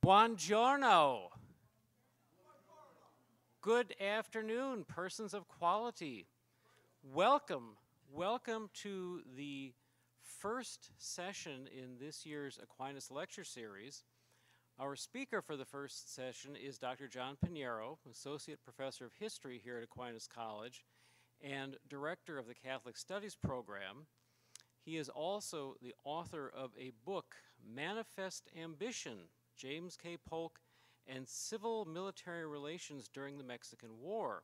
Buongiorno. Good afternoon, persons of quality. Welcome to the first session in this year's Aquinas Lecture Series. Our speaker for the first session is Dr. John Pinheiro, Associate Professor of History here at Aquinas College and Director of the Catholic Studies Program. He is also the author of a book, Manifest Ambition, James K. Polk and Civil Military Relations During the Mexican War.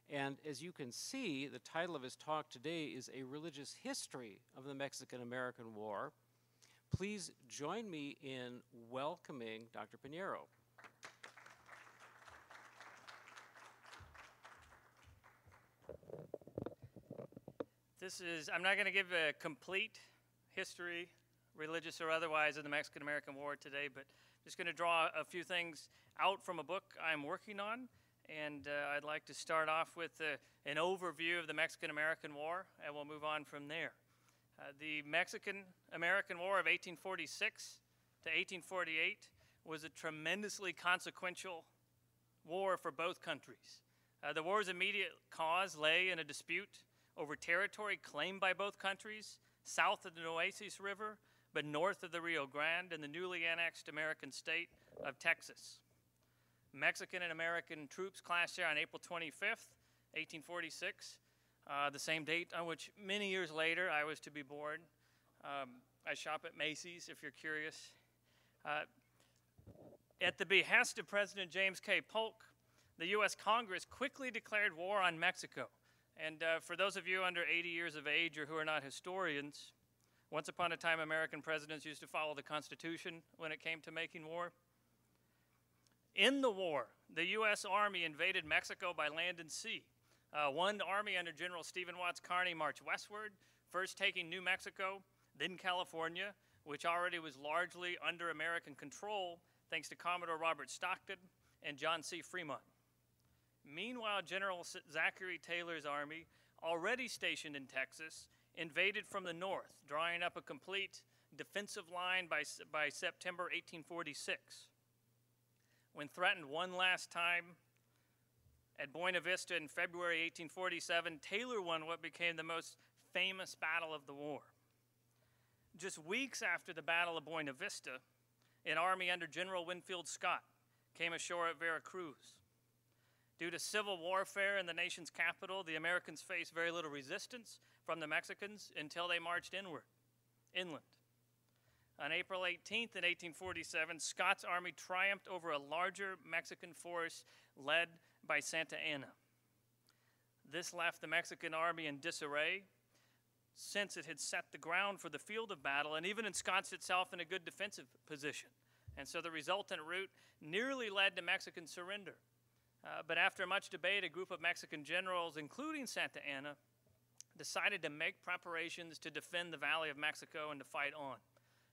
And as you can see, the title of his talk today is A Religious History of the Mexican-American War. Please join me in welcoming Dr. Pinheiro. I'm not going to give a complete history, religious or otherwise, of the Mexican-American War today, but just going to draw a few things out from a book I'm working on. And I'd like to start off with an overview of the Mexican-American War, and we'll move on from there. The Mexican-American War of 1846 to 1848 was a tremendously consequential war for both countries. The war's immediate cause lay in a dispute over territory claimed by both countries, south of the Nueces River, but north of the Rio Grande in the newly annexed American state of Texas. Mexican and American troops clashed there on April 25th, 1846, the same date on which many years later I was to be born. I shop at Macy's, if you're curious. At the behest of President James K. Polk, the U.S. Congress quickly declared war on Mexico. And for those of you under 80 years of age or who are not historians, once upon a time American presidents used to follow the Constitution when it came to making war. In the war, the U.S. Army invaded Mexico by land and sea. One army under General Stephen Watts Kearny marched westward, first taking New Mexico, then California, which already was largely under American control thanks to Commodore Robert Stockton and John C. Fremont. Meanwhile, General Zachary Taylor's army, already stationed in Texas, invaded from the north, drawing up a complete defensive line by September 1846. When threatened one last time at Buena Vista in February 1847, Taylor won what became the most famous battle of the war. Just weeks after the Battle of Buena Vista, an army under General Winfield Scott came ashore at Veracruz. Due to civil warfare in the nation's capital, the Americans faced very little resistance from the Mexicans until they marched inland. On April 18th, in 1847, Scott's army triumphed over a larger Mexican force led by Santa Anna. This left the Mexican army in disarray, since it had set the ground for the field of battle and even ensconced itself in a good defensive position. And so the resultant rout nearly led to Mexican surrender. But after much debate, a group of Mexican generals, including Santa Anna, decided to make preparations to defend the Valley of Mexico and to fight on.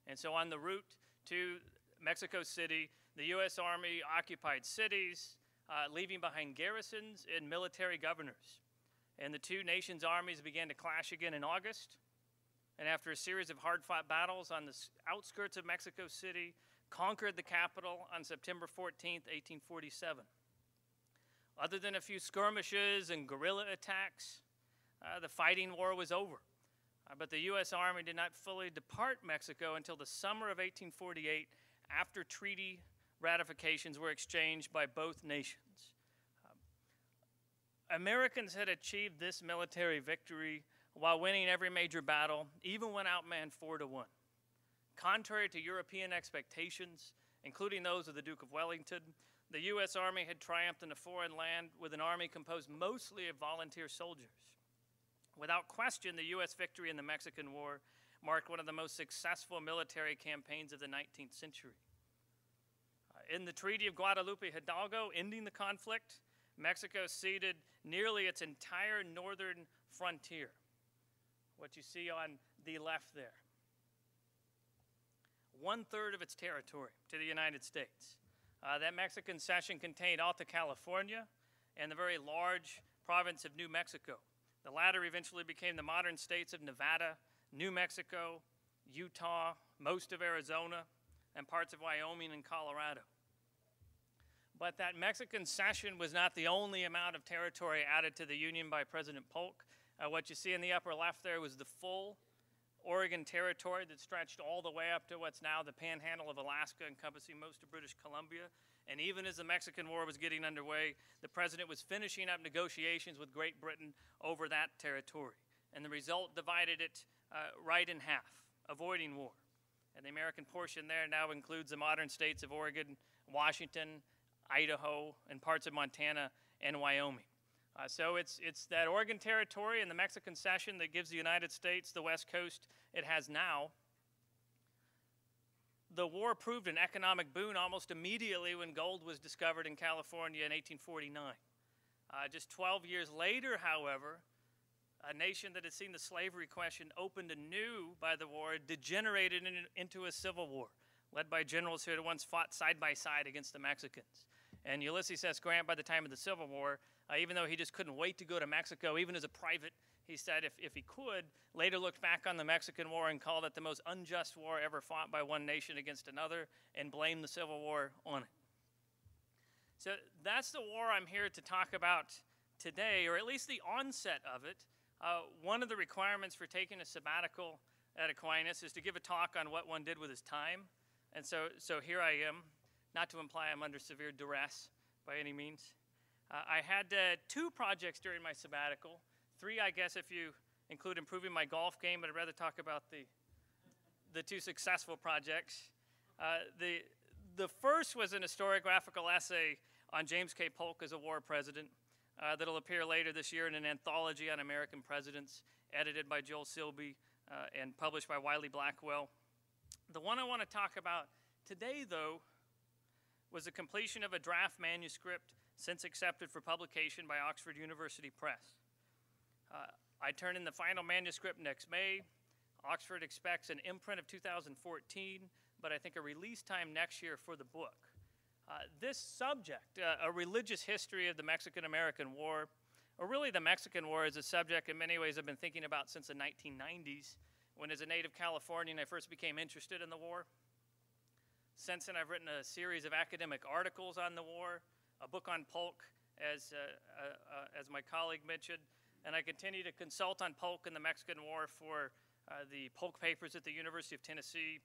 And so on the route to Mexico City, the U.S. Army occupied cities, leaving behind garrisons and military governors. And the two nations' armies began to clash again in August. And after a series of hard-fought battles on the outskirts of Mexico City, conquered the capital on September 14th, 1847. Other than a few skirmishes and guerrilla attacks, the fighting war was over. But the U.S. Army did not fully depart Mexico until the summer of 1848, after treaty ratifications were exchanged by both nations. Americans had achieved this military victory while winning every major battle, even when outmanned 4-1. Contrary to European expectations, including those of the Duke of Wellington, the U.S. Army had triumphed in a foreign land with an army composed mostly of volunteer soldiers. Without question, the U.S. victory in the Mexican War marked one of the most successful military campaigns of the 19th century. In the Treaty of Guadalupe Hidalgo, ending the conflict, Mexico ceded nearly its entire northern frontier, what you see on the left there. 1/3 of its territory to the United States. That Mexican cession contained Alta California and the very large province of New Mexico. The latter eventually became the modern states of Nevada, New Mexico, Utah, most of Arizona, and parts of Wyoming and Colorado. But that Mexican cession was not the only amount of territory added to the Union by President Polk. What you see in the upper left there was the full Oregon Territory that stretched all the way up to what's now the panhandle of Alaska, encompassing most of British Columbia. And even as the Mexican War was getting underway, the president was finishing up negotiations with Great Britain over that territory. And the result divided it right in half, avoiding war. And the American portion there now includes the modern states of Oregon, Washington, Idaho, and parts of Montana and Wyoming. So it's that Oregon Territory and the Mexican cession that gives the United States the West Coast it has now. The war proved an economic boon almost immediately when gold was discovered in California in 1849. Just 12 years later, however, a nation that had seen the slavery question opened anew by the war degenerated into a civil war, led by generals who had once fought side by side against the Mexicans. And Ulysses S. Grant, by the time of the Civil War, even though he just couldn't wait to go to Mexico, even as a private, he said if he could, later looked back on the Mexican War and called it the most unjust war ever fought by one nation against another and blamed the Civil War on it. So that's the war I'm here to talk about today, or at least the onset of it. One of the requirements for taking a sabbatical at Aquinas is to give a talk on what one did with his time. And so here I am, not to imply I'm under severe duress by any means. I had 2 projects during my sabbatical, 3 I guess if you include improving my golf game, but I'd rather talk about the 2 successful projects. The first was an historiographical essay on James K. Polk as a war president that'll appear later this year in an anthology on American presidents, edited by Joel Silby and published by Wiley Blackwell. The one I want to talk about today, though, was the completion of a draft manuscript since accepted for publication by Oxford University Press. I turn in the final manuscript next May. Oxford expects an imprint of 2014, but I think a release time next year for the book. This subject, a religious history of the Mexican-American War, or really the Mexican War, is a subject in many ways I've been thinking about since the 1990s, when as a native Californian I first became interested in the war. Since then I've written a series of academic articles on the war, a book on Polk, as my colleague mentioned, and I continue to consult on Polk and the Mexican War for the Polk Papers at the University of Tennessee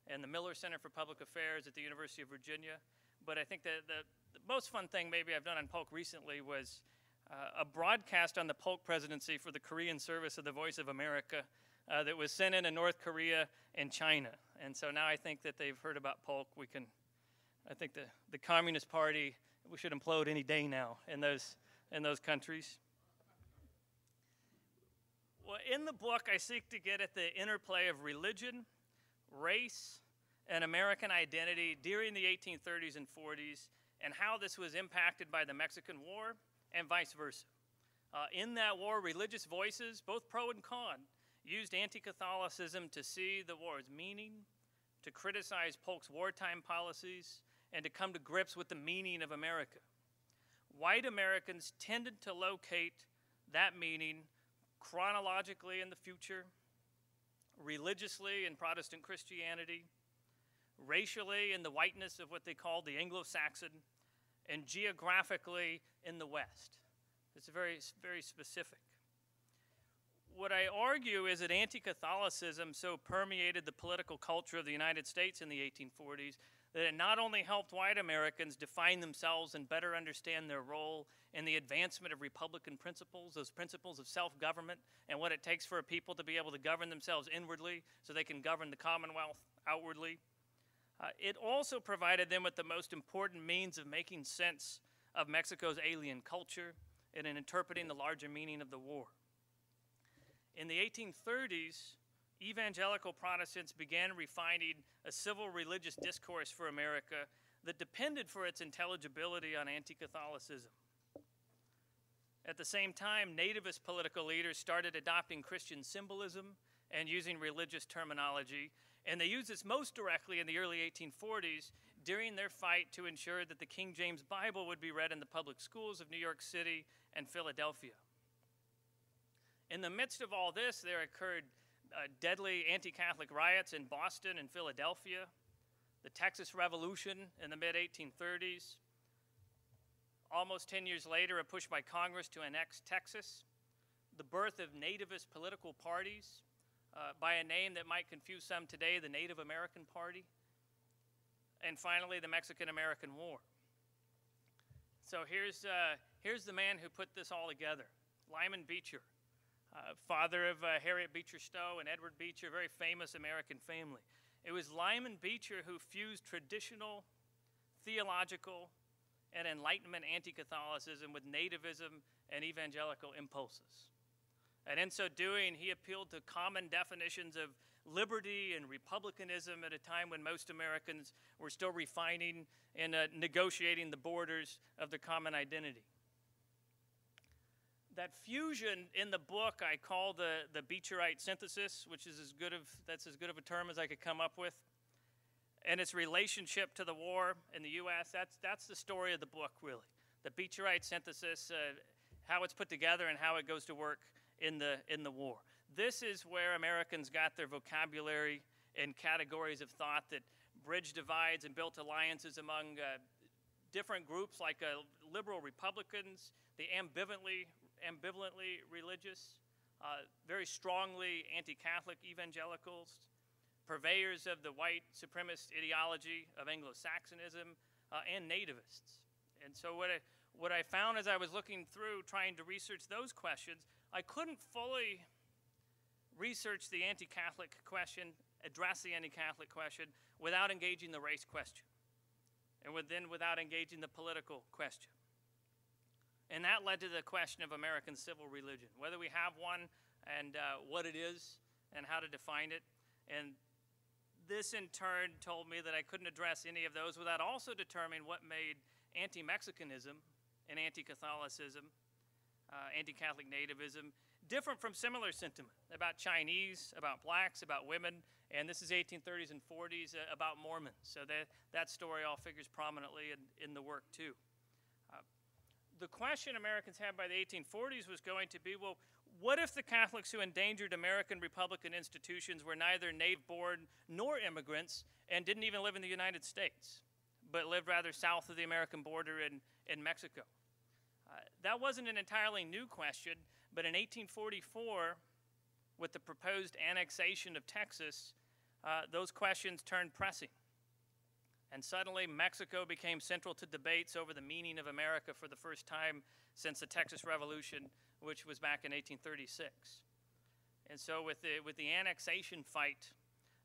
and the Miller Center for Public Affairs at the University of Virginia. But I think the most fun thing maybe I've done on Polk recently was a broadcast on the Polk presidency for the Korean service of the Voice of America that was sent in North Korea and China. And so now I think that they've heard about Polk. I think the Communist Party, we should implode any day now in those countries. Well, in the book, I seek to get at the interplay of religion, race, and American identity during the 1830s and 40s, and how this was impacted by the Mexican War and vice versa. In that war, religious voices, both pro and con, used anti-Catholicism to see the war's meaning, to criticize Polk's wartime policies, and to come to grips with the meaning of America. White Americans tended to locate that meaning chronologically in the future, religiously in Protestant Christianity, racially in the whiteness of what they called the Anglo-Saxon, and geographically in the West. It's very, very specific. What I argue is that anti-Catholicism so permeated the political culture of the United States in the 1840s that it not only helped white Americans define themselves and better understand their role in the advancement of Republican principles, those principles of self-government and what it takes for a people to be able to govern themselves inwardly so they can govern the Commonwealth outwardly. It also provided them with the most important means of making sense of Mexico's alien culture and in interpreting the larger meaning of the war. In the 1830s, evangelical Protestants began refining a civil religious discourse for America that depended for its intelligibility on anti-Catholicism. At the same time, nativist political leaders started adopting Christian symbolism and using religious terminology, and they used this most directly in the early 1840s during their fight to ensure that the King James Bible would be read in the public schools of New York City and Philadelphia. In the midst of all this, there occurred deadly anti-Catholic riots in Boston and Philadelphia, the Texas Revolution in the mid-1830s, almost 10 years later, a push by Congress to annex Texas, the birth of nativist political parties by a name that might confuse some today, the Native American Party, and finally, the Mexican-American War. So here's the man who put this all together, Lyman Beecher, father of Harriet Beecher Stowe and Edward Beecher, a very famous American family. It was Lyman Beecher who fused traditional, theological, and Enlightenment anti-Catholicism with nativism and evangelical impulses. And in so doing, he appealed to common definitions of liberty and republicanism at a time when most Americans were still refining and negotiating the borders of their common identity. That fusion in the book I call the Beecherite synthesis, which is that's as good of a term as I could come up with, and its relationship to the war in the U.S., that's the story of the book, really. The Beecherite synthesis, how it's put together and how it goes to work in the war. This is where Americans got their vocabulary and categories of thought that bridged divides and built alliances among different groups like liberal Republicans, the ambivalently religious, very strongly anti-Catholic evangelicals, purveyors of the white supremacist ideology of Anglo-Saxonism, and nativists. And so what I found as I was looking through trying to research those questions, I couldn't fully research the anti-Catholic question, address the anti-Catholic question, without engaging the race question, and without engaging the political question. And that led to the question of American civil religion, whether we have one and what it is and how to define it. And this in turn told me that I couldn't address any of those without also determining what made anti-Mexicanism and anti-Catholicism, anti-Catholic nativism, different from similar sentiment about Chinese, about blacks, about women, and this is 1830s and 40s, about Mormons. So that story all figures prominently in the work too. The question Americans had by the 1840s was going to be, well, what if the Catholics who endangered American Republican institutions were neither native-born nor immigrants and didn't even live in the United States, but lived rather south of the American border in Mexico? That wasn't an entirely new question, but in 1844, with the proposed annexation of Texas, those questions turned pressing. And suddenly, Mexico became central to debates over the meaning of America for the first time since the Texas Revolution, which was back in 1836. And so with the annexation fight,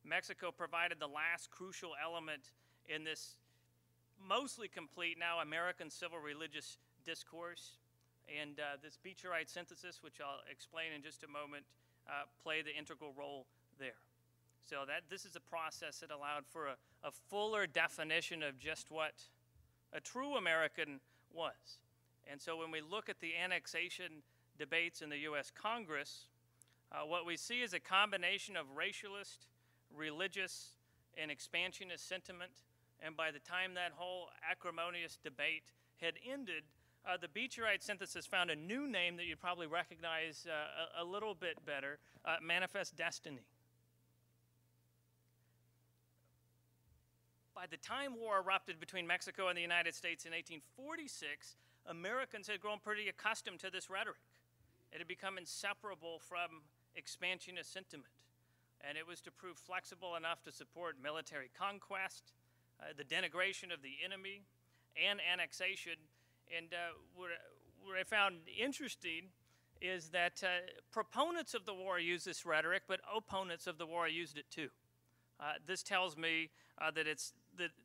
Mexico provided the last crucial element in this mostly complete now American civil religious discourse. And this Beecherite synthesis, which I'll explain in just a moment, played the integral role there. So this is a process that allowed for a fuller definition of just what a true American was. And so when we look at the annexation debates in the U.S. Congress, what we see is a combination of racialist, religious, and expansionist sentiment. And by the time that whole acrimonious debate had ended, the Beecherite synthesis found a new name that you'd probably recognize a little bit better, Manifest Destiny. By the time war erupted between Mexico and the United States in 1846, Americans had grown pretty accustomed to this rhetoric. It had become inseparable from expansionist sentiment. And it was to prove flexible enough to support military conquest, the denigration of the enemy, and annexation. And what I found interesting is that proponents of the war used this rhetoric, but opponents of the war used it too. This tells me that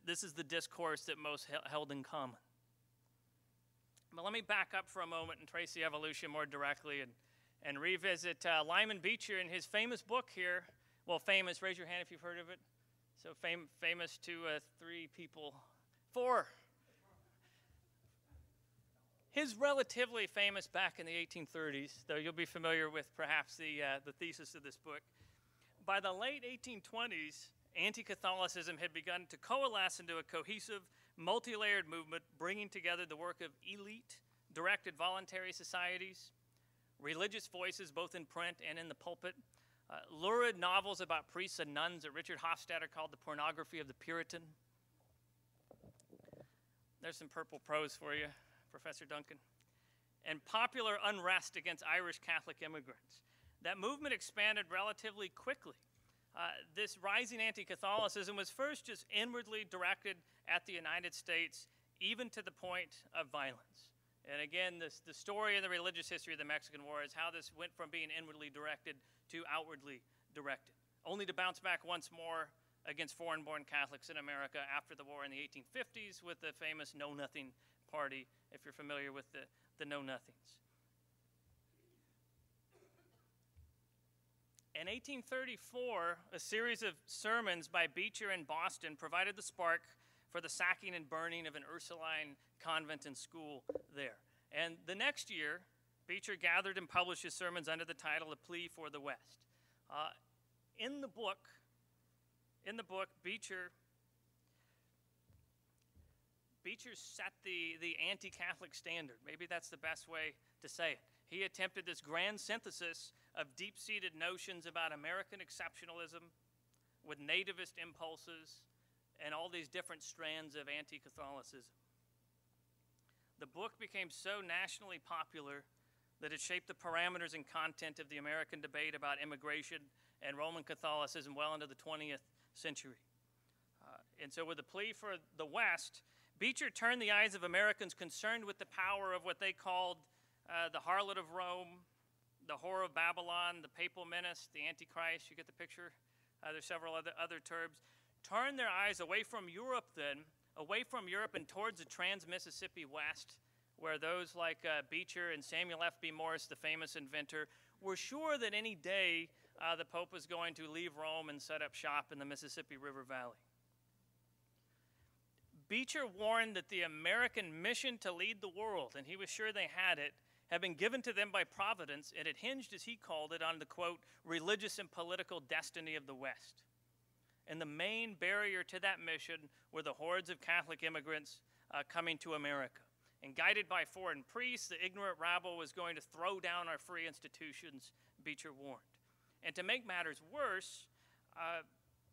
this is the discourse that most held in common. But let me back up for a moment and trace the evolution more directly and revisit Lyman Beecher in his famous book here. Well, famous, raise your hand if you've heard of it. So famous to 3 people. 4. His relatively famous back in the 1830s, though you'll be familiar with perhaps the thesis of this book. By the late 1820s, anti-Catholicism had begun to coalesce into a cohesive, multi-layered movement, bringing together the work of elite, directed voluntary societies, religious voices both in print and in the pulpit, lurid novels about priests and nuns that Richard Hofstadter called the pornography of the Puritan. There's some purple prose for you. Professor Duncan, and popular unrest against Irish Catholic immigrants. That movement expanded relatively quickly. This rising anti-Catholicism was first just inwardly directed at the United States, even to the point of violence. And again, the story in the religious history of the Mexican War is how this went from being inwardly directed to outwardly directed, only to bounce back once more against foreign-born Catholics in America after the war in the 1850s with the famous Know Nothing Party, if you're familiar with the Know Nothings. In 1834, a series of sermons by Beecher in Boston provided the spark for the sacking and burning of an Ursuline convent and school there. And the next year, Beecher gathered and published his sermons under the title A Plea for the West. In the book, Beecher set the anti-Catholic standard. Maybe that's the best way to say it. He attempted this grand synthesis of deep-seated notions about American exceptionalism with nativist impulses and all these different strands of anti-Catholicism. The book became so nationally popular that it shaped the parameters and content of the American debate about immigration and Roman Catholicism well into the 20th century. And so with the plea for the West, Beecher turned the eyes of Americans concerned with the power of what they called the harlot of Rome, the whore of Babylon, the papal menace, the Antichrist. You get the picture? There's several other terms. Turn their eyes away from Europe then, away from Europe and towards the trans-Mississippi West, where those like Beecher and Samuel F.B. Morse, the famous inventor, were sure that any day the Pope was going to leave Rome and set up shop in the Mississippi River Valley. Beecher warned that the American mission to lead the world, and he was sure they had it, had been given to them by Providence, and it hinged, as he called it, on the, quote, religious and political destiny of the West. And the main barrier to that mission were the hordes of Catholic immigrants coming to America. And guided by foreign priests, the ignorant rabble was going to throw down our free institutions, Beecher warned. And to make matters worse,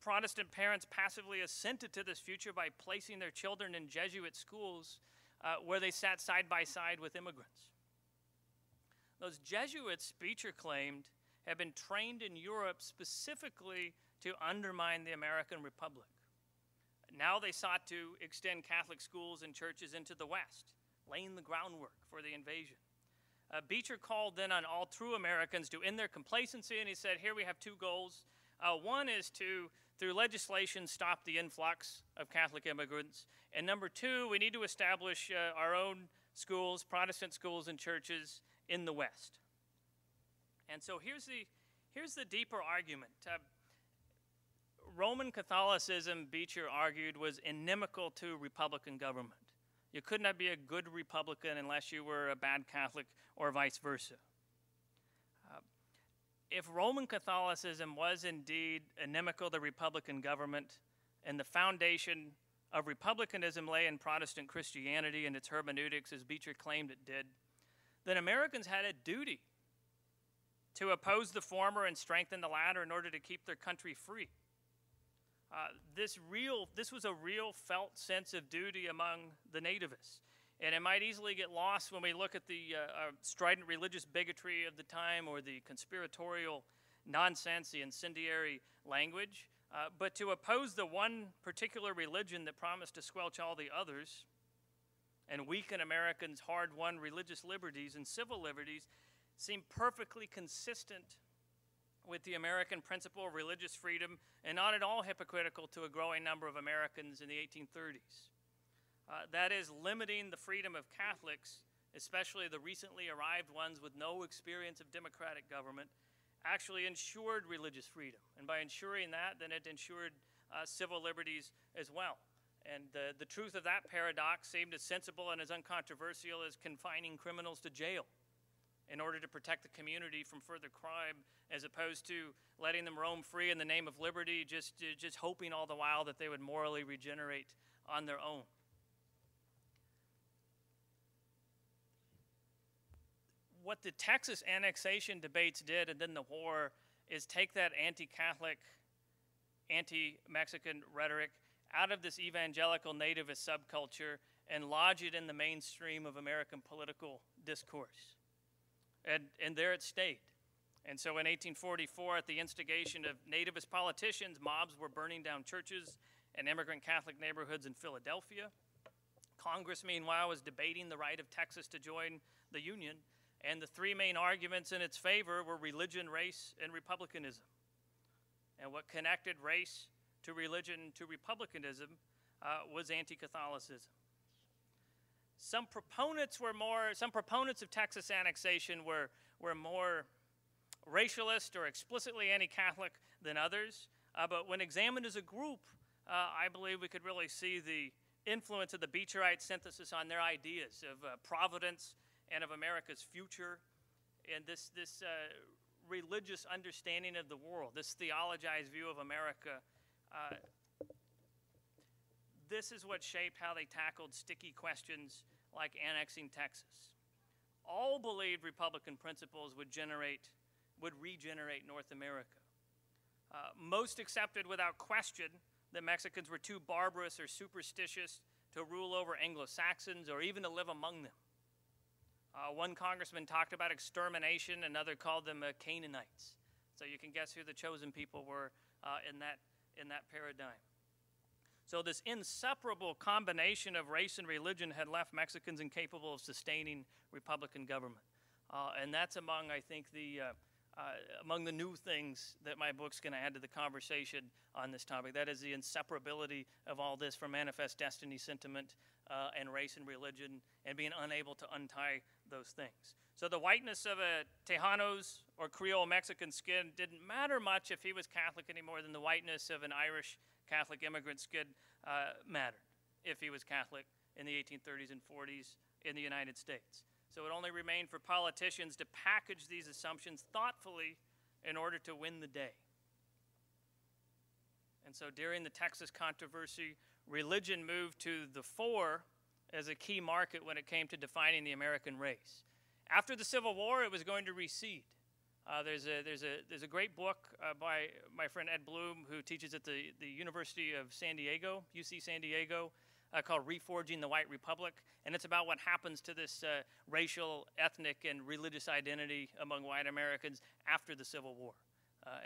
Protestant parents passively assented to this future by placing their children in Jesuit schools where they sat side by side with immigrants. Those Jesuits, Beecher claimed, had been trained in Europe specifically to undermine the American Republic. Now they sought to extend Catholic schools and churches into the West, laying the groundwork for the invasion. Beecher called then on all true Americans to end their complacency, and he said, here we have two goals. One is to, through legislation, stop the influx of Catholic immigrants. And number two, we need to establish our own schools, Protestant schools and churches in the West. And so here's the deeper argument. Roman Catholicism, Beecher argued, was inimical to Republican government. You could not be a good Republican unless you were a bad Catholic or vice versa. If Roman Catholicism was indeed inimical to Republican government and the foundation of Republicanism lay in Protestant Christianity and its hermeneutics, as Beecher claimed it did, then Americans had a duty to oppose the former and strengthen the latter in order to keep their country free. This was a real felt sense of duty among the nativists. And it might easily get lost when we look at the strident religious bigotry of the time or the conspiratorial nonsense, the incendiary language. But to oppose the one particular religion that promised to squelch all the others and weaken Americans' hard-won religious liberties and civil liberties seemed perfectly consistent with the American principle of religious freedom and not at all hypocritical to a growing number of Americans in the 1830s. That is, limiting the freedom of Catholics, especially the recently arrived ones with no experience of democratic government, actually ensured religious freedom. And by ensuring that, then it ensured civil liberties as well. And the truth of that paradox seemed as sensible and as uncontroversial as confining criminals to jail in order to protect the community from further crime, as opposed to letting them roam free in the name of liberty, just hoping all the while that they would morally regenerate on their own. What the Texas annexation debates did, and then the war, is take that anti-Catholic, anti-Mexican rhetoric out of this evangelical nativist subculture and lodge it in the mainstream of American political discourse. And there it stayed. And so in 1844, at the instigation of nativist politicians, mobs were burning down churches and immigrant Catholic neighborhoods in Philadelphia. Congress, meanwhile, was debating the right of Texas to join the Union, and the three main arguments in its favor were religion, race, and republicanism. And what connected race to religion to republicanism was anti-Catholicism. Some proponents of Texas annexation were more racialist or explicitly anti-Catholic than others, but when examined as a group, I believe we could really see the influence of the Beecherite synthesis on their ideas of providence and of America's future, and this religious understanding of the world, this theologized view of America. This is what shaped how they tackled sticky questions like annexing Texas. All believed Republican principles would regenerate North America. Most accepted without question that Mexicans were too barbarous or superstitious to rule over Anglo-Saxons or even to live among them. One congressman talked about extermination, another called them Canaanites. So you can guess who the chosen people were in that paradigm. So this inseparable combination of race and religion had left Mexicans incapable of sustaining Republican government. And that's among, I think, among the new things that my book's going to add to the conversation on this topic. That is the inseparability of all this from Manifest Destiny sentiment and race and religion, and being unable to untie those things. So the whiteness of a Tejano's or Creole Mexican skin didn't matter much if he was Catholic any more than the whiteness of an Irish Catholic immigrant skin mattered if he was Catholic in the 1830s and 40s in the United States. So it only remained for politicians to package these assumptions thoughtfully in order to win the day. And so during the Texas controversy, religion moved to the fore as a key market when it came to defining the American race. After the Civil War, it was going to recede. There's a great book by my friend Ed Bloom, who teaches at the University of San Diego, UC San Diego, called Reforging the White Republic, and it's about what happens to this racial, ethnic, and religious identity among white Americans after the Civil War,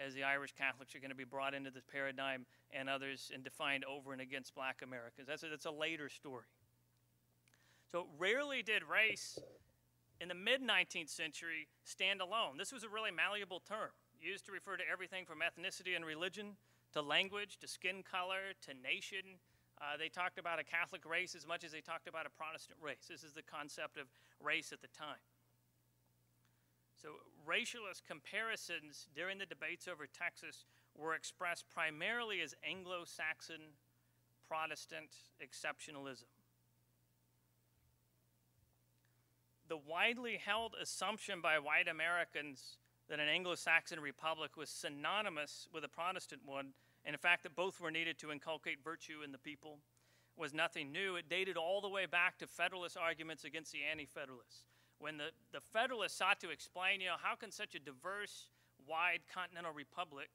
as the Irish Catholics are going to be brought into this paradigm and others and defined over and against black Americans. That's a later story. So rarely did race in the mid-19th century stand alone. This was a really malleable term, used to refer to everything from ethnicity and religion to language, to skin color, to nation. They talked about a Catholic race as much as they talked about a Protestant race. This is the concept of race at the time. So racialist comparisons during the debates over Texas were expressed primarily as Anglo-Saxon Protestant exceptionalism. The widely held assumption by white Americans that an Anglo-Saxon republic was synonymous with a Protestant one, and in fact that both were needed to inculcate virtue in the people, was nothing new. It dated all the way back to Federalist arguments against the Anti-Federalists. When the Federalists sought to explain, how can such a diverse, wide continental republic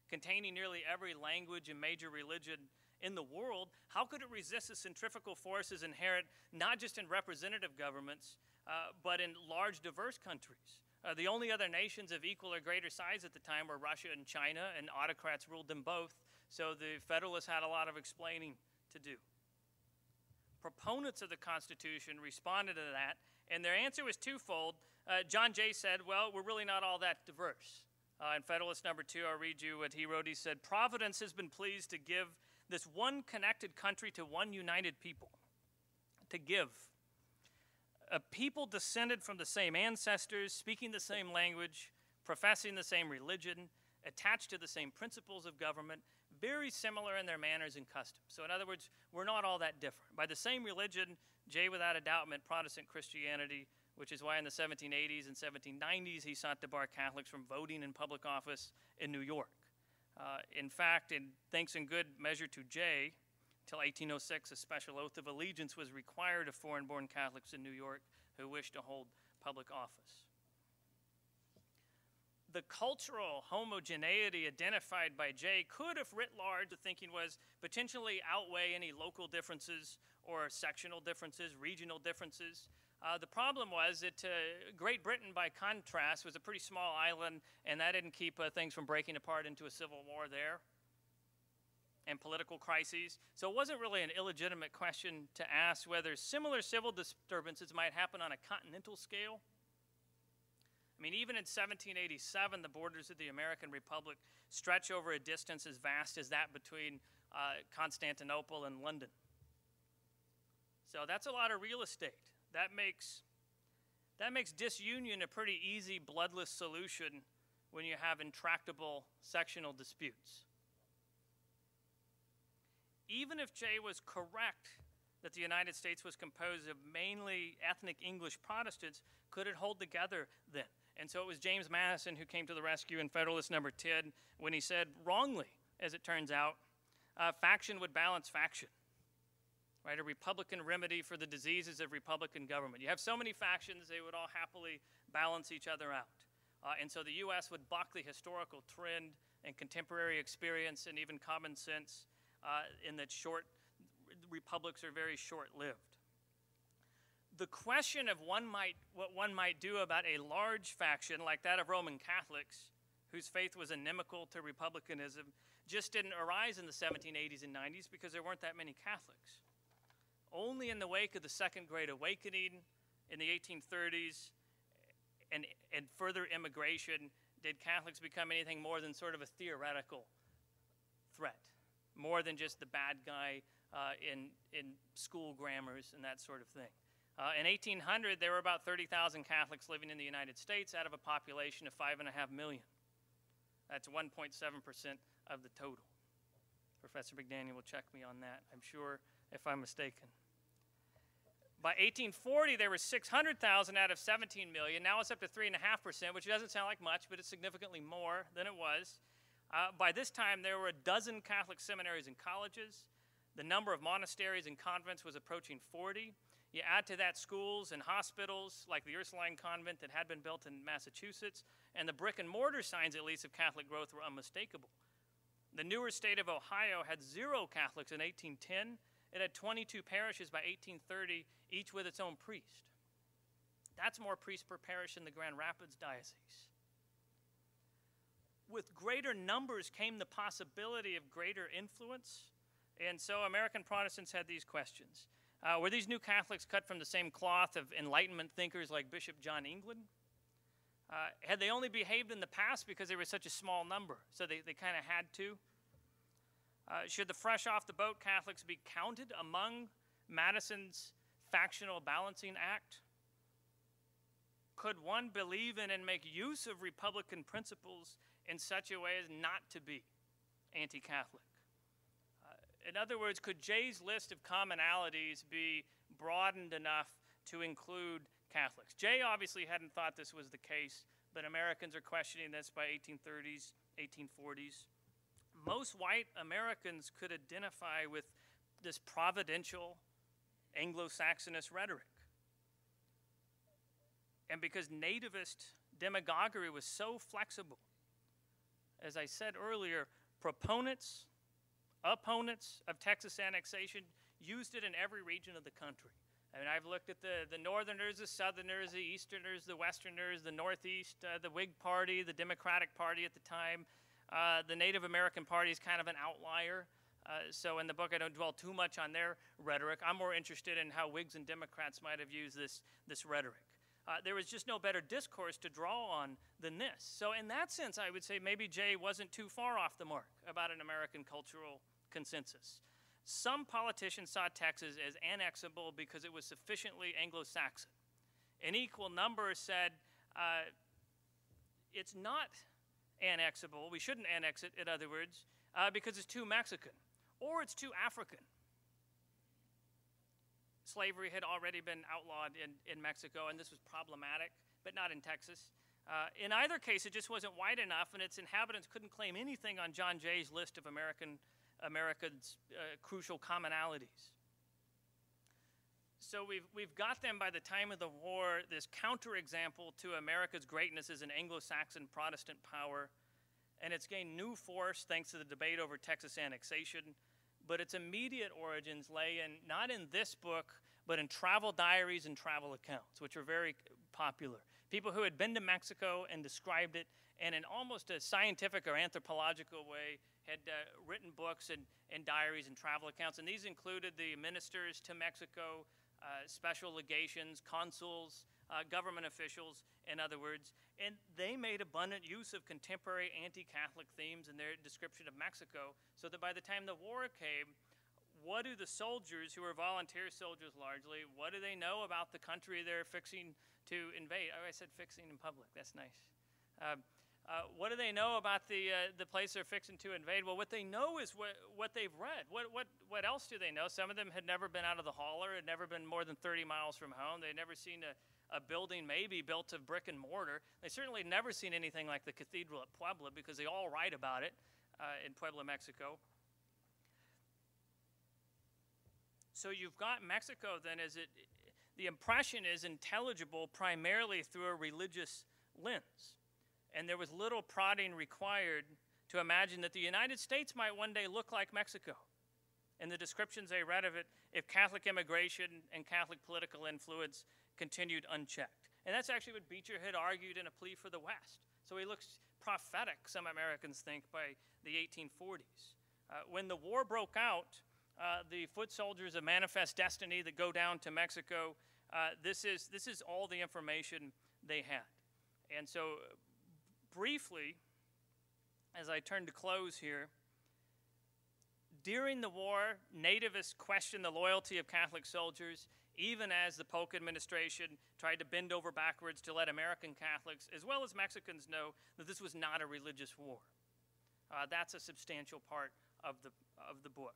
containing nearly every language and major religion in the world, how could it resist the centrifugal forces inherent not just in representative governments, but in large, diverse countries? The only other nations of equal or greater size at the time were Russia and China, and autocrats ruled them both, so the Federalists had a lot of explaining to do. Proponents of the Constitution responded to that, and their answer was twofold. John Jay said, well, we're really not all that diverse. In Federalist number 2, I'll read you what he wrote. He said, Providence has been pleased to give this one connected country to one united people. To give. A people descended from the same ancestors, speaking the same language, professing the same religion, attached to the same principles of government, very similar in their manners and customs. So in other words, we're not all that different. By the same religion, Jay without a doubt meant Protestant Christianity, which is why in the 1780s and 1790s he sought to bar Catholics from voting in public office in New York. In fact, thanks in good measure to Jay, until 1806, a special oath of allegiance was required of foreign-born Catholics in New York who wished to hold public office. The the cultural homogeneity identified by Jay could, if writ large, the thinking was potentially outweigh any local differences or sectional differences, regional differences. The problem was that Great Britain, by contrast, was a pretty small island, and that didn't keep things from breaking apart into a civil war there and political crises. So it wasn't really an illegitimate question to ask whether similar civil disturbances might happen on a continental scale. I mean, even in 1787, the borders of the American Republic stretch over a distance as vast as that between Constantinople and London. So that's a lot of real estate. That makes disunion a pretty easy, bloodless solution when you have intractable sectional disputes. Even if Jay was correct that the United States was composed of mainly ethnic English Protestants, could it hold together then? And so it was James Madison who came to the rescue in Federalist Number 10 when he said, wrongly, as it turns out, faction would balance faction. Right, a Republican remedy for the diseases of Republican government. You have so many factions, they would all happily balance each other out. And so the U.S. would buck the historical trend and contemporary experience and even common sense in that republics are very short-lived. The question of what one might do about a large faction like that of Roman Catholics, whose faith was inimical to republicanism, just didn't arise in the 1780s and 90s because there weren't that many Catholics. Only in the wake of the Second Great Awakening in the 1830s and further immigration did Catholics become anything more than sort of a theoretical threat, more than just the bad guy in school grammars and that sort of thing. In 1800, there were about 30,000 Catholics living in the United States out of a population of 5.5 million. That's 1.7% of the total. Professor McDaniel will check me on that, I'm sure, if I'm mistaken. By 1840, there were 600,000 out of 17 million. Now it's up to 3.5%, which doesn't sound like much, but it's significantly more than it was. By this time, there were a dozen Catholic seminaries and colleges. The number of monasteries and convents was approaching 40. You add to that schools and hospitals, like the Ursuline Convent that had been built in Massachusetts, and the brick and mortar signs, at least, of Catholic growth were unmistakable. The newer state of Ohio had 0 Catholics in 1810. It had 22 parishes by 1830, each with its own priest. That's more priests per parish in the Grand Rapids Diocese. With greater numbers came the possibility of greater influence, and so American Protestants had these questions. Were these new Catholics cut from the same cloth of Enlightenment thinkers like Bishop John England? Had they only behaved in the past because they were such a small number, so they kind of had to? Should the fresh off the boat Catholics be counted among Madison's factional balancing act? Could one believe in and make use of Republican principles in such a way as not to be anti-Catholic? In other words, could Jay's list of commonalities be broadened enough to include Catholics? Jay obviously hadn't thought this was the case, but Americans are questioning this by 1830s, 1840s. Most white Americans could identify with this providential Anglo-Saxonist rhetoric. And because nativist demagoguery was so flexible, as I said earlier, proponents, opponents of Texas annexation used it in every region of the country. I mean, I've looked at the Northerners, the Southerners, the Easterners, the Westerners, the Northeast, the Whig Party, the Democratic Party at the time. The Native American Party is kind of an outlier. So in the book, I don't dwell too much on their rhetoric. I'm more interested in how Whigs and Democrats might have used this rhetoric. There was just no better discourse to draw on than this. So in that sense, I would say maybe Jay wasn't too far off the mark about an American cultural consensus. Some politicians saw Texas as annexable because it was sufficiently Anglo-Saxon. An equal number said it's not annexable, we shouldn't annex it, in other words, because it's too Mexican, or it's too African. Slavery had already been outlawed in Mexico, and this was problematic, but not in Texas. In either case, it just wasn't wide enough, and its inhabitants couldn't claim anything on John Jay's list of Americans' crucial commonalities. So we've got them by the time of the war, this counterexample to America's greatness as an Anglo-Saxon Protestant power, and it's gained new force thanks to the debate over Texas annexation, but its immediate origins lay in, not in this book, but in travel diaries and travel accounts, which are very popular. People who had been to Mexico and described it, and in almost a scientific or anthropological way, had written books and diaries and travel accounts, and these included the ministers to Mexico, special legations, consuls, government officials, in other words, and they made abundant use of contemporary anti-Catholic themes in their description of Mexico, so that by the time the war came, what do the soldiers, who were volunteer soldiers largely, what do they know about the country they're fixing to invade? Oh, I said fixing in public, that's nice. What do they know about the place they're fixing to invade? Well, what they know is what they've read. What else do they know? Some of them had never been out of the holler, had never been more than 30 miles from home. They'd never seen a building maybe built of brick and mortar. They certainly never seen anything like the cathedral at Puebla, because they all write about it in Puebla, Mexico. So you've got Mexico then as the impression is intelligible primarily through a religious lens. And there was little prodding required to imagine that the United States might one day look like Mexico. In the descriptions they read of it, if Catholic immigration and Catholic political influence continued unchecked. And that's actually what Beecher had argued in A Plea for the West. So he looks prophetic, some Americans think, by the 1840s. When the war broke out, the foot soldiers of Manifest Destiny that go down to Mexico, this is all the information they had. And so briefly, as I turn to close here, during the war, nativists questioned the loyalty of Catholic soldiers, even as the Polk administration tried to bend over backwards to let American Catholics, as well as Mexicans, know that this was not a religious war. That's a substantial part of the book.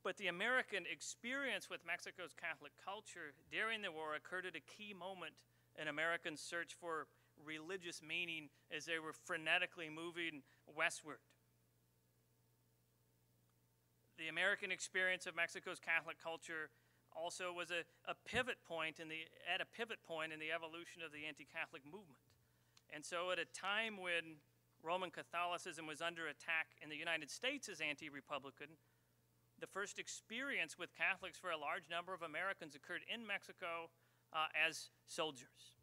But the American experience with Mexico's Catholic culture during the war occurred at a key moment in Americans' search for religious meaning as they were frenetically moving westward. The American experience of Mexico's Catholic culture also was at a pivot point in the evolution of the anti-Catholic movement. And so at a time when Roman Catholicism was under attack in the United States as anti-Republican, the first experience with Catholics for a large number of Americans occurred in Mexico as soldiers.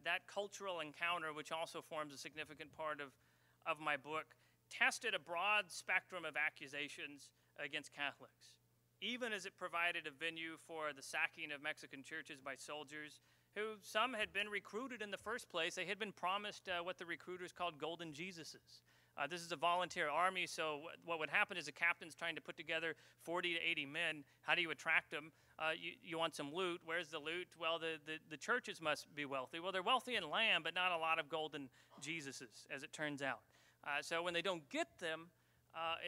That cultural encounter, which also forms a significant part of my book, tested a broad spectrum of accusations against Catholics, even as it provided a venue for the sacking of Mexican churches by soldiers who some had been recruited in the first place. They had been promised what the recruiters called golden Jesuses. This is a volunteer army, so what would happen is the captain's trying to put together 40 to 80 men. How do you attract them? You want some loot. Where's the loot? Well, the churches must be wealthy. Well, they're wealthy in land, but not a lot of golden Jesuses, as it turns out. So when they don't get them,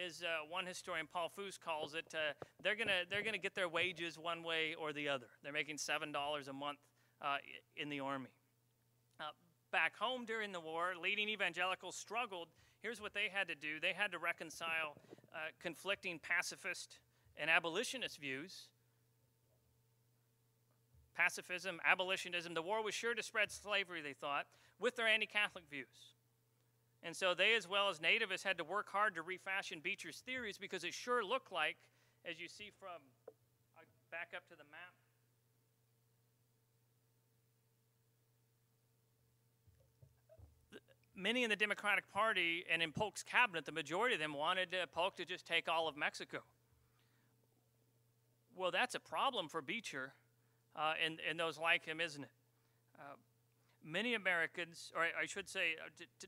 as one historian, Paul Foose, calls it, they're gonna get their wages one way or the other. They're making $7 a month in the army. Back home during the war, leading evangelicals struggled. Here's what they had to do. They had to reconcile conflicting pacifist and abolitionist views. Pacifism, abolitionism, the war was sure to spread slavery, they thought, with their anti-Catholic views. And so they, as well as nativists, had to work hard to refashion Beecher's theories, because it sure looked like, as you see from, I'll back up to the map, many in the Democratic Party and in Polk's cabinet, the majority of them wanted Polk to just take all of Mexico. Well, that's a problem for Beecher and those like him, isn't it? Many Americans, or I should say,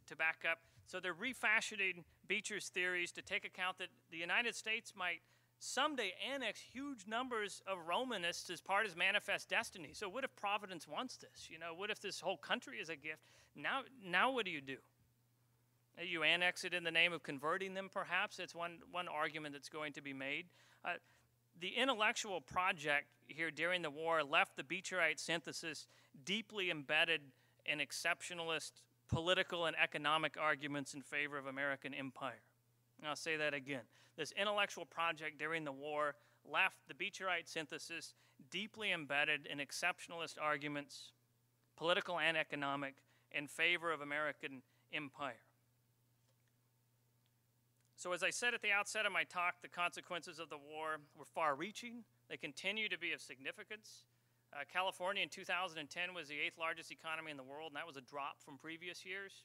to back up, so they're refashioning Beecher's theories to take account that the United States might someday annex huge numbers of Romanists as part of his manifest destiny. So what if Providence wants this? You know, what if this whole country is a gift? Now what do? You annex it in the name of converting them, perhaps? It's one argument that's going to be made. The intellectual project here during the war left the Beecherite synthesis deeply embedded in exceptionalist political and economic arguments in favor of American empire. And I'll say that again. This intellectual project during the war left the Beecherite synthesis deeply embedded in exceptionalist arguments, political and economic, in favor of American empire. So as I said at the outset of my talk, the consequences of the war were far-reaching. They continue to be of significance. California in 2010 was the 8th largest economy in the world, and that was a drop from previous years.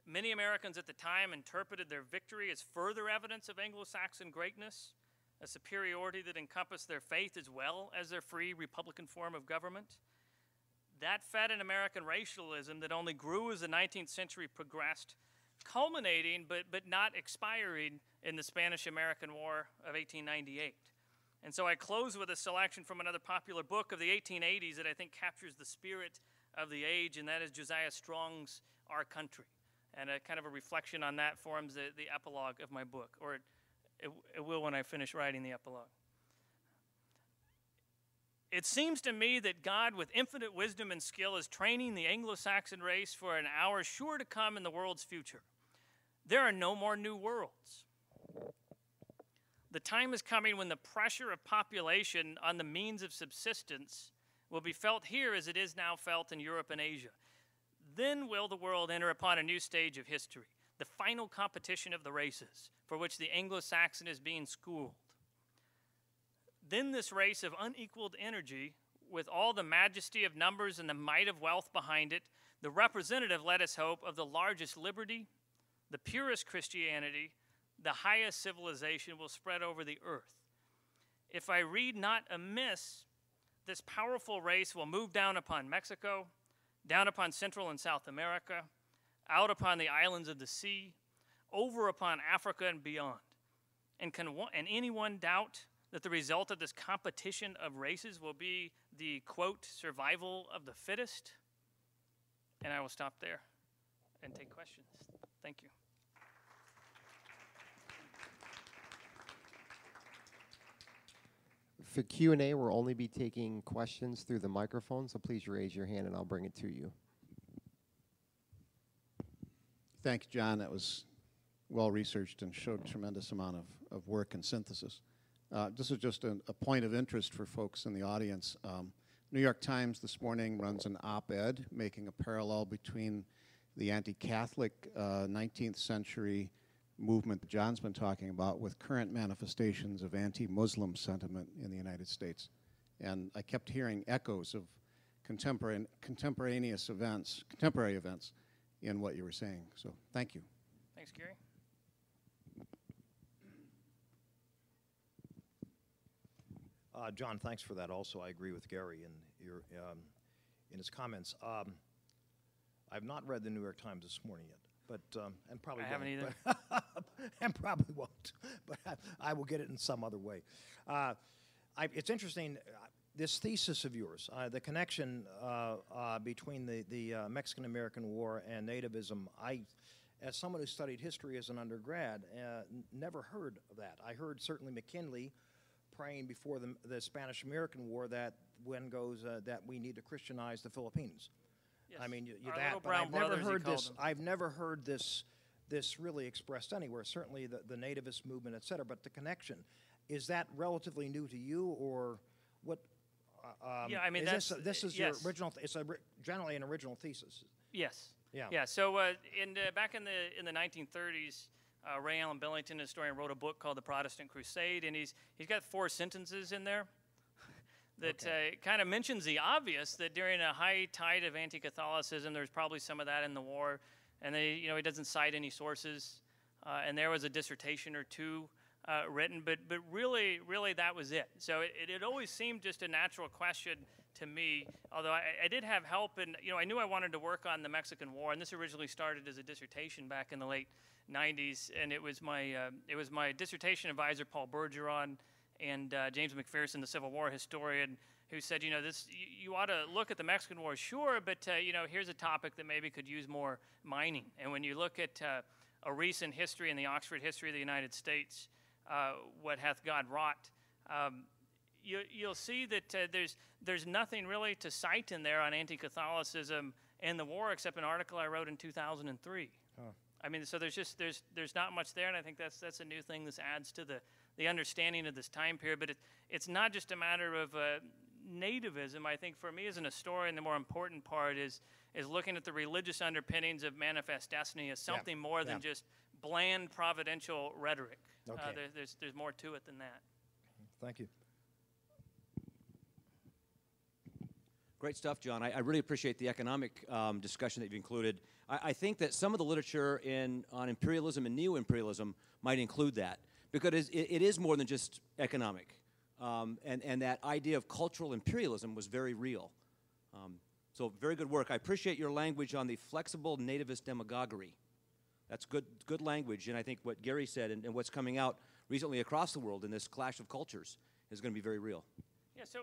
Many Americans at the time interpreted their victory as further evidence of Anglo-Saxon greatness, a superiority that encompassed their faith as well as their free Republican form of government. That fed an American racialism that only grew as the 19th century progressed, culminating but not expiring in the Spanish-American War of 1898. And so I close with a selection from another popular book of the 1880s that I think captures the spirit of the age, and that is Josiah Strong's Our Country. And a kind of a reflection on that forms the epilogue of my book, or it will when I finish writing the epilogue. It seems to me that God, with infinite wisdom and skill, is training the Anglo-Saxon race for an hour sure to come in the world's future. There are no more new worlds. The time is coming when the pressure of population on the means of subsistence will be felt here as it is now felt in Europe and Asia. Then will the world enter upon a new stage of history, the final competition of the races, for which the Anglo-Saxon is being schooled. Then this race of unequaled energy, with all the majesty of numbers and the might of wealth behind it, the representative, let us hope, of the largest liberty, the purest Christianity, the highest civilization will spread over the earth. If I read not amiss, this powerful race will move down upon Mexico, down upon Central and South America, out upon the islands of the sea, over upon Africa and beyond. And can anyone doubt that the result of this competition of races will be the, quote, survival of the fittest? And I will stop there and take questions. Thank you. For Q&A, we'll only be taking questions through the microphone, so please raise your hand and I'll bring it to you. Thank you, John. That was well-researched and showed a tremendous amount of work and synthesis. This is just a point of interest for folks in the audience. New York Times this morning runs an op-ed making a parallel between the anti-Catholic 19th century movement that John's been talking about with current manifestations of anti-Muslim sentiment in the United States. And I kept hearing echoes of contemporary events in what you were saying. So thank you. Thanks, Gary. John, thanks for that. Also, I agree with Gary in his comments. I've not read the New York Times this morning yet. But and probably I haven't either. And probably won't. But I will get it in some other way. It's interesting. This thesis of yours, the connection between the Mexican-American War and nativism. As someone who studied history as an undergrad, never heard of that. I heard certainly McKinley praying before the Spanish-American War that that we need to Christianize the Philippines. Yes. I mean, but I've never heard this. I've never heard this really expressed anywhere. Certainly the nativist movement, et cetera. But the connection, is that relatively new to you, or what? Yeah, I mean this is yes. your original. It's generally an original thesis. Yes. Yeah. Yeah. So back in the 1930s, Ray Allen Billington, a historian, wrote a book called The Protestant Crusade, and he's got 4 sentences in there that kind of mentions the obvious, that during a high tide of anti-Catholicism, there's probably some of that in the war, and he doesn't cite any sources, and there was a dissertation or two written, but really that was it. So it always seemed just a natural question to me, although I did have help, and I knew I wanted to work on the Mexican War, and this originally started as a dissertation back in the late 90s, and it was my dissertation advisor, Paul Bergeron, and James McPherson, the Civil War historian, who said, you ought to look at the Mexican War, sure, but here's a topic that maybe could use more mining. And when you look at a recent history in the Oxford History of the United States, what hath God wrought, you'll see that there's nothing really to cite in there on anti-Catholicism and the war, except an article I wrote in 2003. I mean, so there's not much there, and I think that's a new thing. This adds to the understanding of this time period. But it's not just a matter of nativism. I think for me as an historian, the more important part is looking at the religious underpinnings of Manifest Destiny as something more than just bland providential rhetoric. Okay. There's more to it than that. Thank you. Great stuff, John. I really appreciate the economic discussion that you've included. I think that some of the literature on imperialism and neo-imperialism might include that, because it is more than just economic. And that idea of cultural imperialism was very real. So very good work. I appreciate your language on the flexible nativist demagoguery. That's good language, and I think what Gary said and what's coming out recently across the world in this clash of cultures is going to be very real. Yeah, so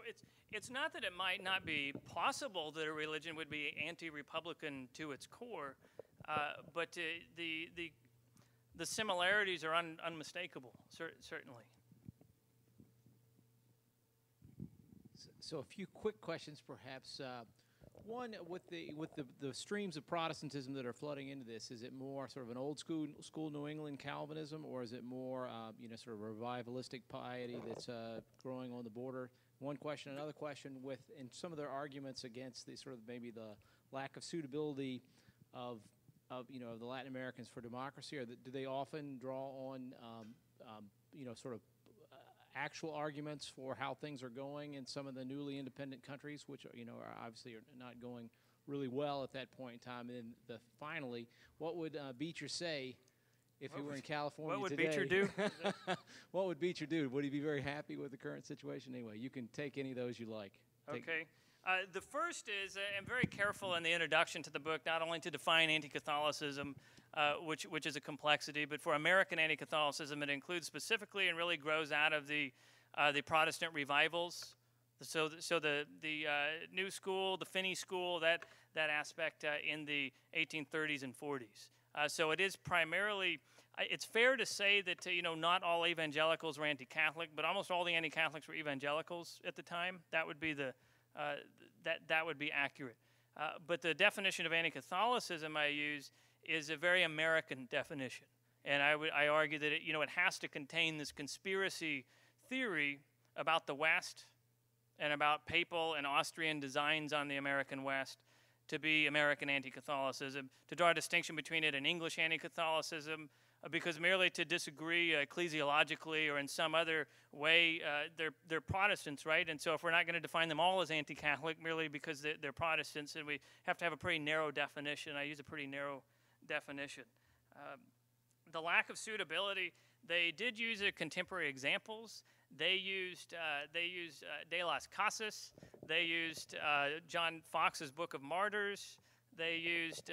it's not that it might not be possible that a religion would be anti-republican to its core, but the similarities are unmistakable, certainly. So a few quick questions, perhaps. One, with the streams of Protestantism that are flooding into this, is it more sort of an old school New England Calvinism, or is it more sort of revivalistic piety that's growing on the border? One question. Another question, in some of their arguments against the sort of maybe the lack of suitability of the Latin Americans for democracy, or do they often draw on sort of actual arguments for how things are going in some of the newly independent countries, which are obviously are not going really well at that point in time? And then finally, what would Beecher say if he were in California today? What would Beecher do? What would Beecher do? Would he be very happy with the current situation? Anyway, you can take any of those you like. Okay. The first is, I'm very careful in the introduction to the book, not only to define anti-Catholicism, which is a complexity, but for American anti-Catholicism, it includes specifically and really grows out of the Protestant revivals. So the New School, the Finney School, that aspect in the 1830s and 40s. So it is primarily. It's fair to say that not all evangelicals were anti-Catholic, but almost all the anti-Catholics were evangelicals at the time. That would be that would be accurate. But the definition of anti-Catholicism I use is a very American definition, and I argue that it has to contain this conspiracy theory about the West and about papal and Austrian designs on the American West to be American anti-Catholicism, to draw a distinction between it and English anti-Catholicism, because merely to disagree ecclesiologically or in some other way, they're Protestants, right? And so if we're not going to define them all as anti-Catholic merely because they're Protestants, then we have to have a pretty narrow definition. I use a pretty narrow definition. The lack of suitability, they did use contemporary examples. They used De las Casas. They used John Fox's Book of Martyrs. They used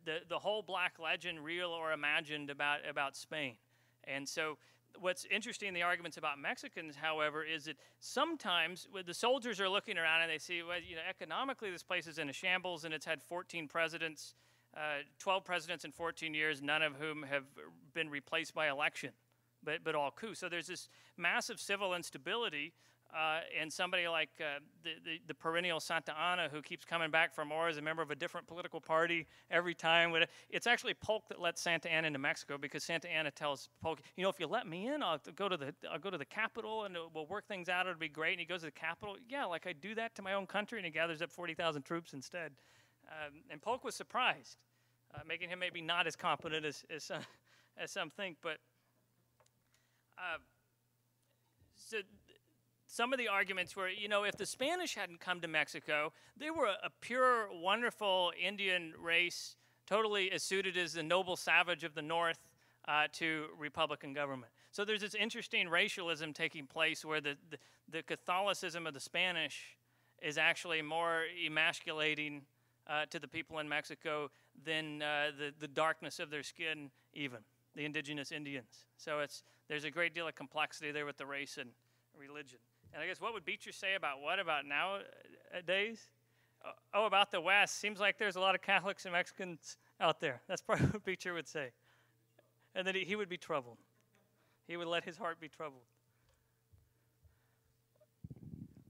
the whole black legend, real or imagined, about Spain. And so what's interesting in the arguments about Mexicans, however, is that sometimes when the soldiers are looking around and they see, well, economically this place is in a shambles and it's had 14 presidents, 12 presidents in 14 years, none of whom have been replaced by election, but all coups. So there's this massive civil instability. And somebody like the perennial Santa Anna, who keeps coming back for more as a member of a different political party every time. It's actually Polk that let Santa Anna into Mexico, because Santa Anna tells Polk, if you let me in, I'll go to the Capitol and we'll work things out. It'll be great. And he goes to the Capitol. Yeah, like I do that to my own country, and he gathers up 40,000 troops instead. And Polk was surprised, making him maybe not as competent as some think, but. So. Some of the arguments were, if the Spanish hadn't come to Mexico, they were a pure, wonderful Indian race, totally as suited as the noble savage of the North to Republican government. So there's this interesting racialism taking place where the Catholicism of the Spanish is actually more emasculating to the people in Mexico than the darkness of their skin, even, the indigenous Indians. So there's a great deal of complexity there with the race and religion. And I guess what would Beecher say about nowadays? Oh, about the West. Seems like there's a lot of Catholics and Mexicans out there. That's probably what Beecher would say. And that he would be troubled. He would let his heart be troubled.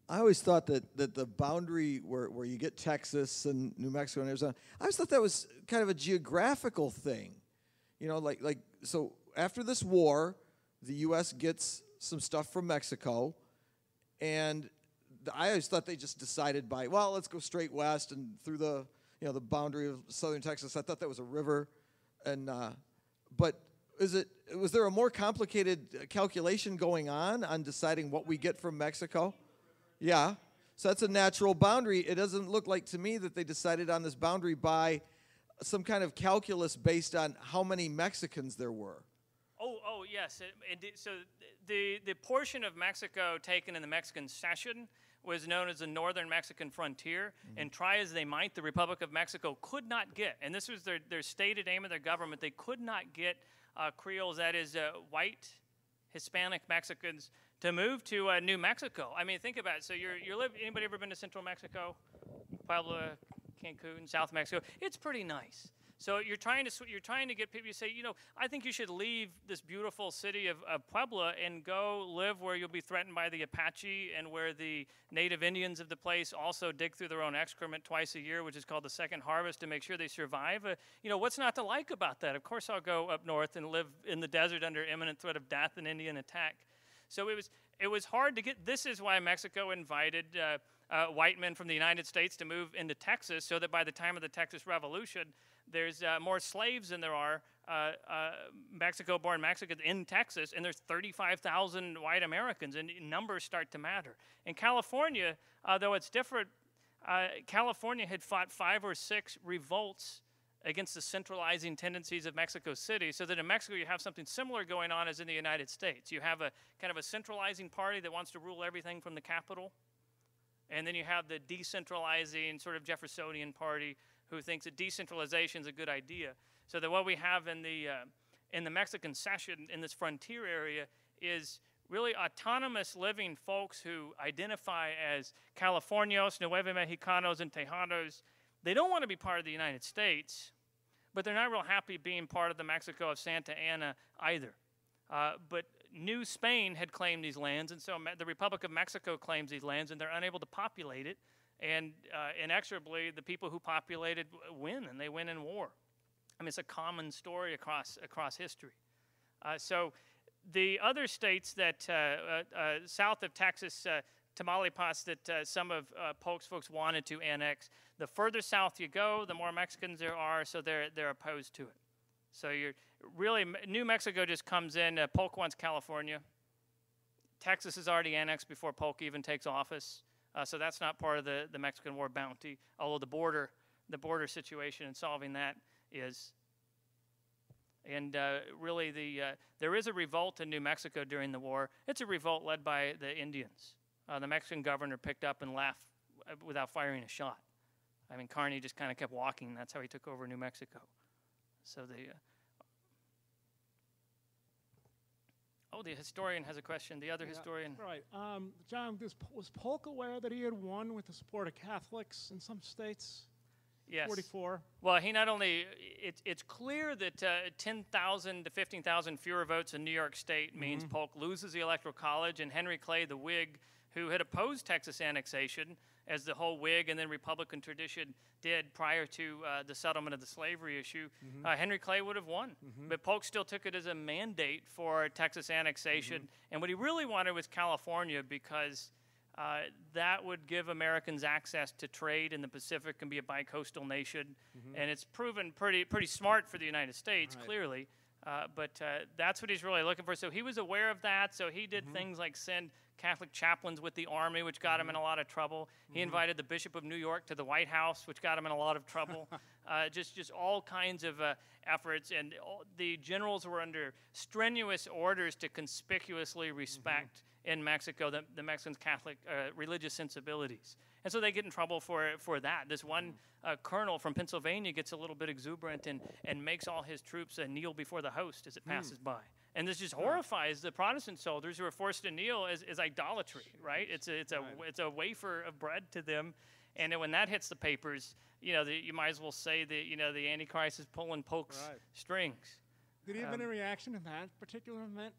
I always thought that the boundary where you get Texas and New Mexico and Arizona, I always thought that was kind of a geographical thing. You know, so after this war, the U.S. gets some stuff from Mexico, and I always thought they just decided let's go straight west and through the boundary of southern Texas. I thought that was a river, and but was there a more complicated calculation going on deciding what we get from Mexico? Yeah, so that's a natural boundary. It doesn't look like to me that they decided on this boundary by some kind of calculus based on how many Mexicans there were. Oh yes. So the portion of Mexico taken in the Mexican cession was known as the Northern Mexican Frontier, and try as they might, the Republic of Mexico could not get, and this was their stated aim of their government, they could not get Creoles, that is white Hispanic Mexicans, to move to New Mexico. I mean, think about it. So anybody ever been to Central Mexico? Puebla, Cancun, South Mexico? It's pretty nice. So you're trying to get people to say, I think you should leave this beautiful city of Puebla and go live where you'll be threatened by the Apache and where the native Indians of the place also dig through their own excrement twice a year, which is called the second harvest, to make sure they survive. What's not to like about that? Of course I'll go up north and live in the desert under imminent threat of death and Indian attack. So it was hard to get. This is why Mexico invited white men from the United States to move into Texas, so that by the time of the Texas Revolution, there's more slaves than there are Mexico-born Mexicans in Texas, and there's 35,000 white Americans, and numbers start to matter. In California, though it's different, California had fought 5 or 6 revolts against the centralizing tendencies of Mexico City, so that in Mexico you have something similar going on as in the United States. You have a kind of a centralizing party that wants to rule everything from the capital, and then you have the decentralizing sort of Jeffersonian party who thinks that decentralization is a good idea. So that what we have in the Mexican cession in this frontier area is really autonomous living folks who identify as Californios, Nueve Mexicanos, and Tejanos. They don't want to be part of the United States, but they're not real happy being part of the Mexico of Santa Anna either. But New Spain had claimed these lands, and so the Republic of Mexico claims these lands, and they're unable to populate it. And inexorably, the people who populated win, and they win in war. I mean, it's a common story across history. So the other states that south of Texas, Tamaulipas, that some of Polk's folks wanted to annex, the further south you go, the more Mexicans there are, so they're opposed to it. So you're really, New Mexico just comes in. Polk wants California. Texas is already annexed before Polk even takes office. So that's not part of the Mexican War bounty, although the border situation and solving that is. And really, there is a revolt in New Mexico during the war. It's a revolt led by the Indians. The Mexican governor picked up and left without firing a shot. I mean, Kearny just kind of kept walking. That's how he took over New Mexico. So the historian has a question. The other historian. Right. John, was Polk aware that he had won with the support of Catholics in some states? Yes. 44. Well, he not only, it's clear that 10,000 to 15,000 fewer votes in New York State means Polk loses the Electoral College, and Henry Clay, the Whig, who had opposed Texas annexation, as the whole Whig and then Republican tradition did prior to the settlement of the slavery issue, Henry Clay would have won. But Polk still took it as a mandate for Texas annexation. And what he really wanted was California, because that would give Americans access to trade in the Pacific and be a bi-coastal nation. And it's proven pretty smart for the United States, clearly. But that's what he's really looking for. So he was aware of that. So he did things like send Catholic chaplains with the army, which got him in a lot of trouble. He invited the Bishop of New York to the White House, which got him in a lot of trouble. Just all kinds of efforts. And the generals were under strenuous orders to conspicuously respect in Mexico the Mexicans' Catholic religious sensibilities. And so they get in trouble for that. This one colonel from Pennsylvania gets a little bit exuberant and makes all his troops kneel before the host as it passes by. And this just horrifies the Protestant soldiers who are forced to kneel as idolatry, right? It's a wafer of bread to them. And when that hits the papers, you might as well say that, the Antichrist is pulling Polk's strings. Did he have any reaction to that particular event?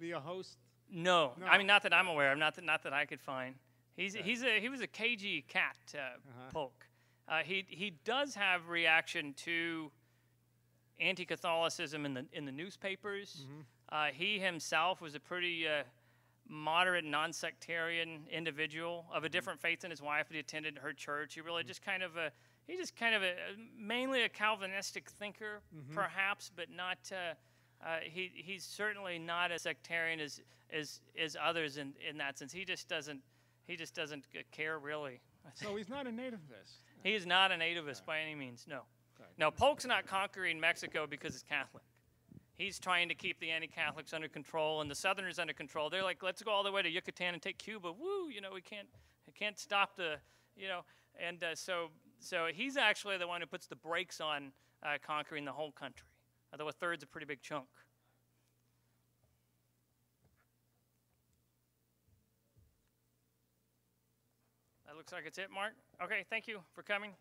The host? No. I mean, not that I'm aware of, not that I could find. He was a cagey cat, Polk. He does have reaction to anti-Catholicism in the newspapers. He himself was a pretty moderate, non-sectarian individual of a different faith than his wife, but he attended her church. He really just kind of mainly a Calvinistic thinker, perhaps, but not. He's certainly not as sectarian as others in that sense. He just doesn't care really. So he's not a nativist. He is not a nativist by any means. No. Okay. Now Polk's not conquering Mexico because it's Catholic. He's trying to keep the anti-Catholics under control and the Southerners under control. They're like, let's go all the way to Yucatan and take Cuba. Woo! You know, we can't stop the, you know, and so he's actually the one who puts the brakes on conquering the whole country. Although a third's a pretty big chunk. That looks like it's it, Mark. Okay, thank you for coming.